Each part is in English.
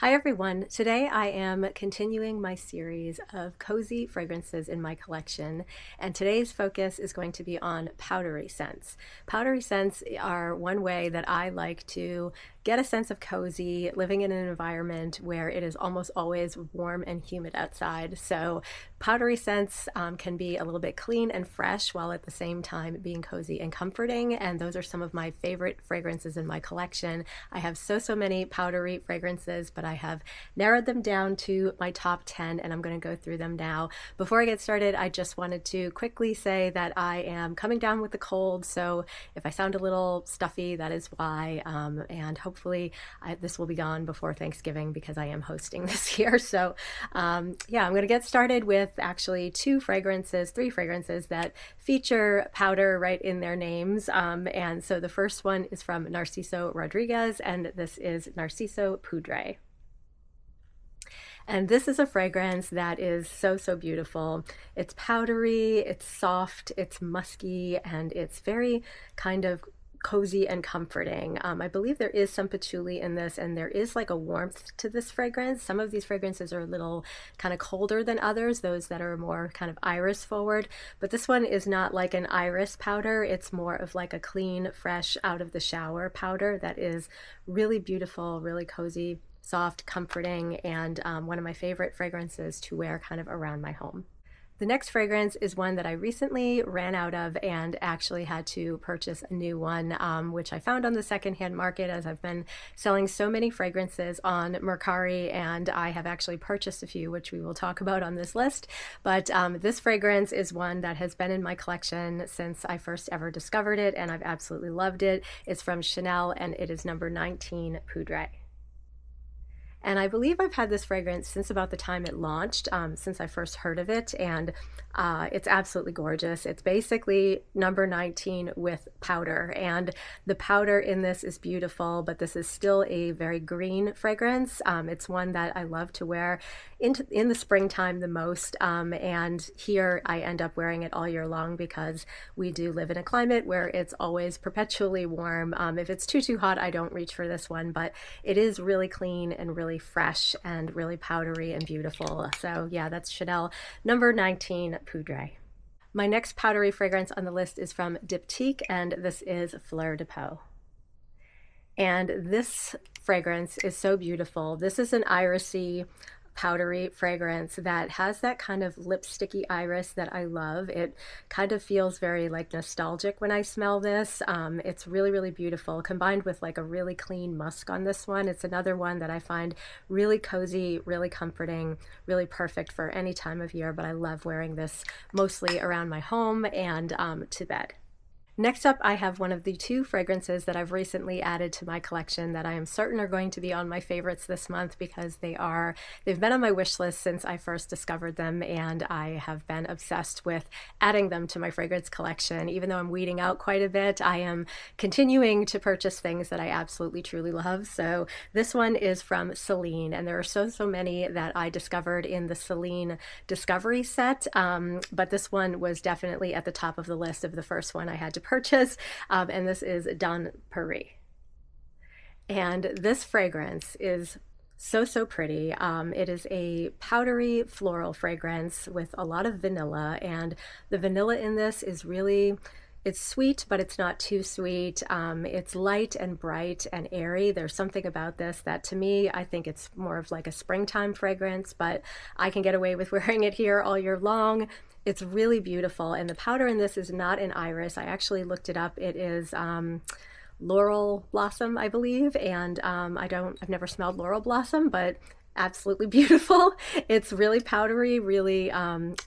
Hi everyone. Today I am continuing my series of cozy fragrances in my collection, and today's focus is going to be on powdery scents. Powdery scents are one way that I like to get a sense of cozy, living in an environment where it is almost always warm and humid outside. So powdery scents can be a little bit clean and fresh while at the same time being cozy and comforting, and those are some of my favorite fragrances in my collection. I have so many powdery fragrances, but I have narrowed them down to my top 10, and I'm going to go through them now. Before I get started, I just wanted to quickly say that I am coming down with the cold, so if I sound a little stuffy, that is why, and hopefully this will be gone before Thanksgiving because I am hosting this year. So yeah, I'm going to get started with actually three fragrances that feature powder right in their names. And so the first one is from Narciso Rodriguez, and this is Narciso Poudre. And this is a fragrance that is so beautiful. It's powdery, it's soft, it's musky, and it's very kind of cozy and comforting. I believe there is some patchouli in this, and there is like a warmth to this fragrance. Some of these fragrances are a little kind of colder than others, those that are more kind of iris forward, but this one is not like an iris powder. It's more of like a clean, fresh, out of the shower powder that is really beautiful, really cozy, soft, comforting, and one of my favorite fragrances to wear kind of around my home. The next fragrance is one that I recently ran out of and actually had to purchase a new one, which I found on the secondhand market, as I've been selling so many fragrances on Mercari, and I have actually purchased a few, which we will talk about on this list. But this fragrance is one that has been in my collection since I first ever discovered it, and I've absolutely loved it. It's from Chanel, and it is number 19 Poudre. And I believe I've had this fragrance since about the time it launched, since I first heard of it, and it's absolutely gorgeous. It's basically number 19 with powder, and the powder in this is beautiful, but this is still a very green fragrance. It's one that I love to wear in the springtime the most, and here I end up wearing it all year long because we do live in a climate where it's always perpetually warm. If it's too hot, I don't reach for this one, but it is really clean and really fresh and really powdery and beautiful. So yeah, that's Chanel number 19 Poudre. My next powdery fragrance on the list is from Diptyque, and this is Fleur de Peau. And this fragrance is so beautiful. This is an irisy, powdery fragrance that has that kind of lipsticky iris that I love. It kind of feels very like nostalgic when I smell this. It's really beautiful, combined with like a really clean musk on this one. It's another one that I find really cozy, really comforting, really perfect for any time of year, but I love wearing this mostly around my home and to bed. Next up, I have one of the two fragrances that I've recently added to my collection that I am certain are going to be on my favorites this month because they've been on my wish list since I first discovered them, and I have been obsessed with adding them to my fragrance collection. Even though I'm weeding out quite a bit, I am continuing to purchase things that I absolutely truly love. So this one is from Celine, and there are so many that I discovered in the Celine Discovery set, but this one was definitely at the top of the list of the first one I had to purchase, and this is Dans Paris. And this fragrance is so pretty. It is a powdery floral fragrance with a lot of vanilla, and the vanilla in this is really, it's sweet, but it's not too sweet. It's light and bright and airy. There's something about this that, to me, I think it's more of like a springtime fragrance, but I can get away with wearing it here all year long. It's really beautiful, and the powder in this is not an iris. I actually looked it up. It is laurel blossom, I believe, and I've never smelled laurel blossom, but absolutely beautiful. It's really powdery, really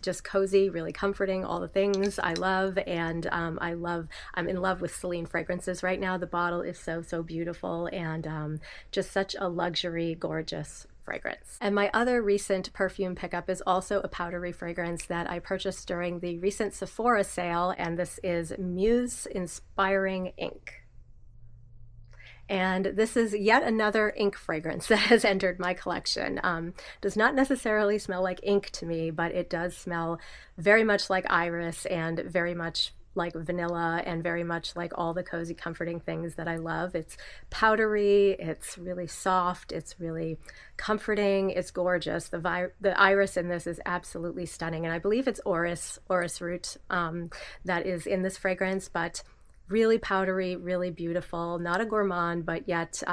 just cozy, really comforting, all the things I love, and I'm in love with Celine fragrances right now. The bottle is so beautiful, and just such a luxury, gorgeous fragrance. And my other recent perfume pickup is also a powdery fragrance that I purchased during the recent Sephora sale, and this is Muse Inspiring Ink. And this is yet another ink fragrance that has entered my collection. Does not necessarily smell like ink to me, but it does smell very much like iris and very much like vanilla and very much like all the cozy, comforting things that I love. It's powdery, it's really soft, it's really comforting, it's gorgeous. The iris in this is absolutely stunning, and I believe it's orris root that is in this fragrance, but really powdery, really beautiful, not a gourmand, but yet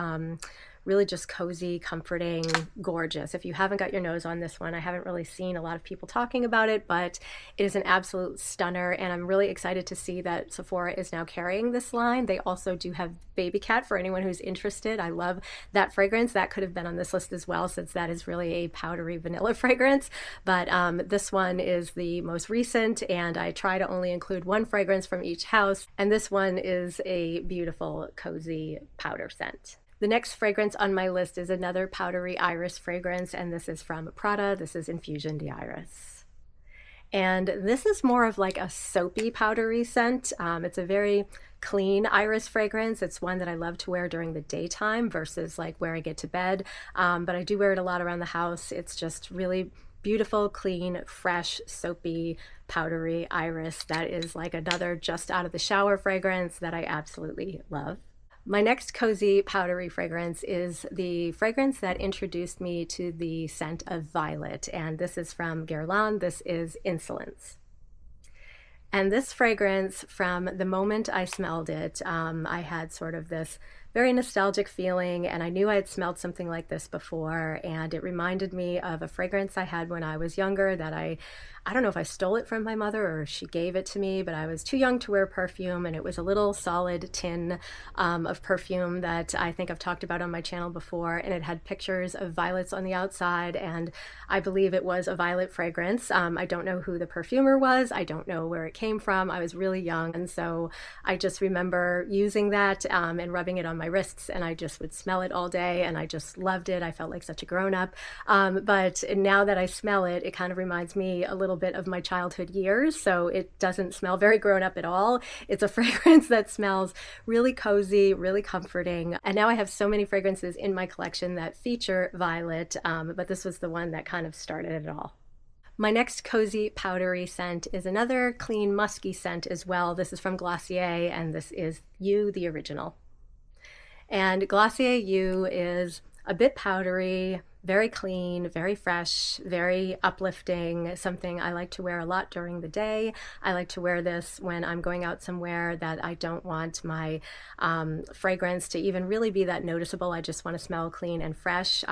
really just cozy, comforting, gorgeous. If you haven't got your nose on this one, I haven't really seen a lot of people talking about it, but it is an absolute stunner, and I'm really excited to see that Sephora is now carrying this line. They also do have Baby Cat for anyone who's interested. I love that fragrance. That could have been on this list as well, since that is really a powdery vanilla fragrance, but this one is the most recent, and I try to only include one fragrance from each house, and this one is a beautiful, cozy powder scent. The next fragrance on my list is another powdery iris fragrance, and this is from Prada. This is Infusion d'Iris. And this is more of like a soapy powdery scent. It's a very clean iris fragrance. It's one that I love to wear during the daytime versus like where I get to bed. But I do wear it a lot around the house. It's just really beautiful, clean, fresh, soapy, powdery iris that is like another just out of the shower fragrance that I absolutely love. My next cozy powdery fragrance is the fragrance that introduced me to the scent of violet, and this is from Guerlain. This is Insolence. And this fragrance, from the moment I smelled it, I had sort of this very nostalgic feeling, and I knew I had smelled something like this before, and it reminded me of a fragrance I had when I was younger that I don't know if I stole it from my mother or she gave it to me, but I was too young to wear perfume, and it was a little solid tin of perfume that I think I've talked about on my channel before, and it had pictures of violets on the outside, and I believe it was a violet fragrance. I don't know who the perfumer was, I don't know where it came from, I was really young, and so I just remember using that and rubbing it on my wrists, and I just would smell it all day, and I just loved it. I felt like such a grown-up, but now that I smell it, it kind of reminds me a little bit of my childhood years, so it doesn't smell very grown up at all. It's a fragrance that smells really cozy, really comforting, and now I have so many fragrances in my collection that feature violet, but this was the one that kind of started it all. My next cozy powdery scent is another clean musky scent as well. This is from Glossier, and this is You, the Original. And Glossier You is a bit powdery, very clean, very fresh, very uplifting, something I like to wear a lot during the day. I like to wear this when I'm going out somewhere that I don't want my fragrance to even really be that noticeable. I just want to smell clean and fresh.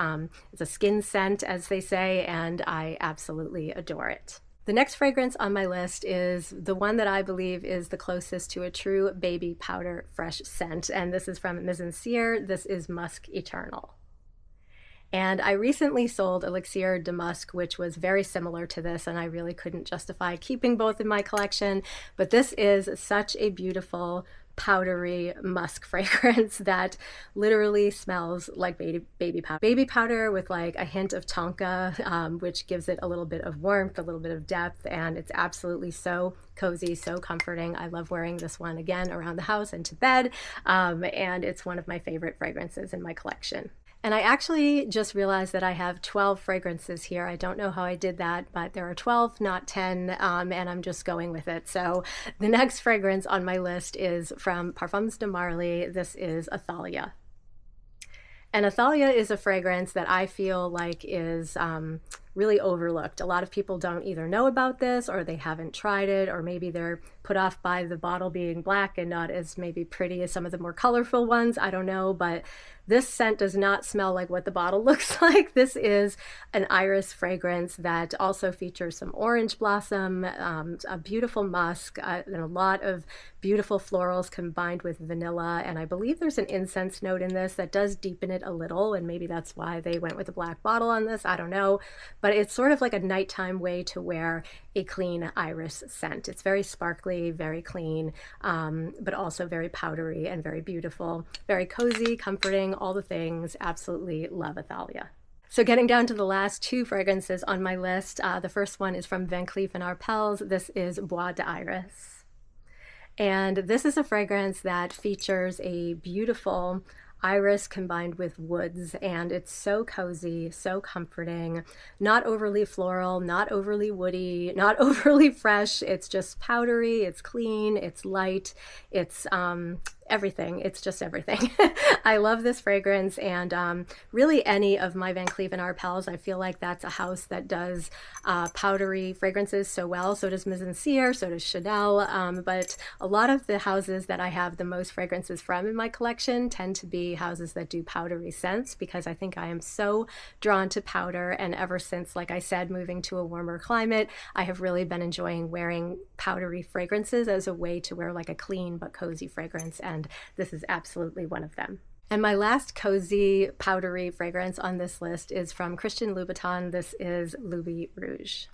It's a skin scent, as they say, and I absolutely adore it. The next fragrance on my list is the one that I believe is the closest to a true baby powder fresh scent, and this is from Mise en Cire. This is Musk Eternal. And I recently sold Elixir de Musk, which was very similar to this, and I really couldn't justify keeping both in my collection, but this is such a beautiful powdery musk fragrance that literally smells like baby powder. Baby powder with like a hint of tonka, which gives it a little bit of warmth, a little bit of depth, and it's absolutely so cozy, so comforting. I love wearing this one again around the house and to bed, and it's one of my favorite fragrances in my collection. And I actually just realized that I have 12 fragrances here. I don't know how I did that, but there are 12, not 10, and I'm just going with it. So the next fragrance on my list is from Parfums de Marly. This is Athalia. And Athalia is a fragrance that I feel like is really overlooked. A lot of people don't either know about this, or they haven't tried it, or maybe they're put off by the bottle being black and not as maybe pretty as some of the more colorful ones. I don't know, but this scent does not smell like what the bottle looks like. This is an iris fragrance that also features some orange blossom, a beautiful musk, and a lot of beautiful florals combined with vanilla. And I believe there's an incense note in this that does deepen it a little, and maybe that's why they went with a black bottle on this. I don't know, but it's sort of like a nighttime way to wear a clean iris scent. It's very sparkly, very clean, but also very powdery and very beautiful, very cozy, comforting, all the things. Absolutely love Athalia. So getting down to the last two fragrances on my list, the first one is from Van Cleef & Arpels. This is Bois d'Iris. And this is a fragrance that features a beautiful iris combined with woods, and it's so cozy, so comforting, not overly floral, not overly woody, not overly fresh. It's just powdery, it's clean, it's light, it's everything. It's just everything. I love this fragrance, and really any of my Van Cleef & Arpels. I feel like that's a house that does powdery fragrances so well. So does Maison Cire, so does Chanel, but a lot of the houses that I have the most fragrances from in my collection tend to be houses that do powdery scents, because I think I am so drawn to powder, and ever since, like I said, moving to a warmer climate, I have really been enjoying wearing powdery fragrances as a way to wear like a clean but cozy fragrance, and this is absolutely one of them. And my last cozy powdery fragrance on this list is from Christian Louboutin. This is Loubirouge.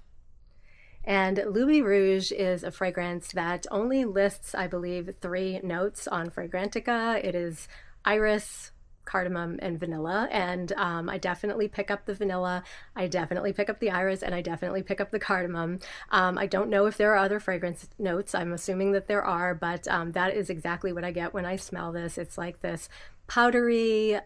And Loubirouge is a fragrance that only lists, I believe, 3 notes on Fragrantica. It is iris, cardamom, and vanilla, and I definitely pick up the vanilla, I definitely pick up the iris, and I definitely pick up the cardamom. I don't know if there are other fragrance notes. I'm assuming that there are, but that is exactly what I get when I smell this. It's like this powdery,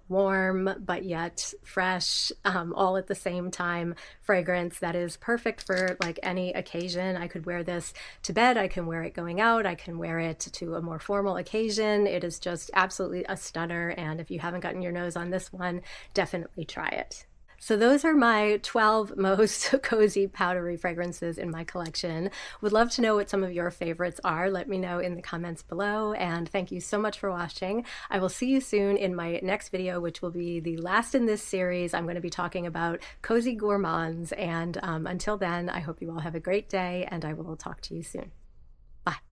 warm, but yet fresh, all at the same time fragrance that is perfect for like any occasion. I could wear this to bed, I can wear it going out, I can wear it to a more formal occasion. It is just absolutely a stunner, and if you haven't gotten your nose on this one, definitely try it. So those are my 12 most cozy powdery fragrances in my collection. Would love to know what some of your favorites are. Let me know in the comments below, and thank you so much for watching. I will see you soon in my next video, which will be the last in this series. I'm going to be talking about cozy gourmands, and until then, I hope you all have a great day, and I will talk to you soon. Bye.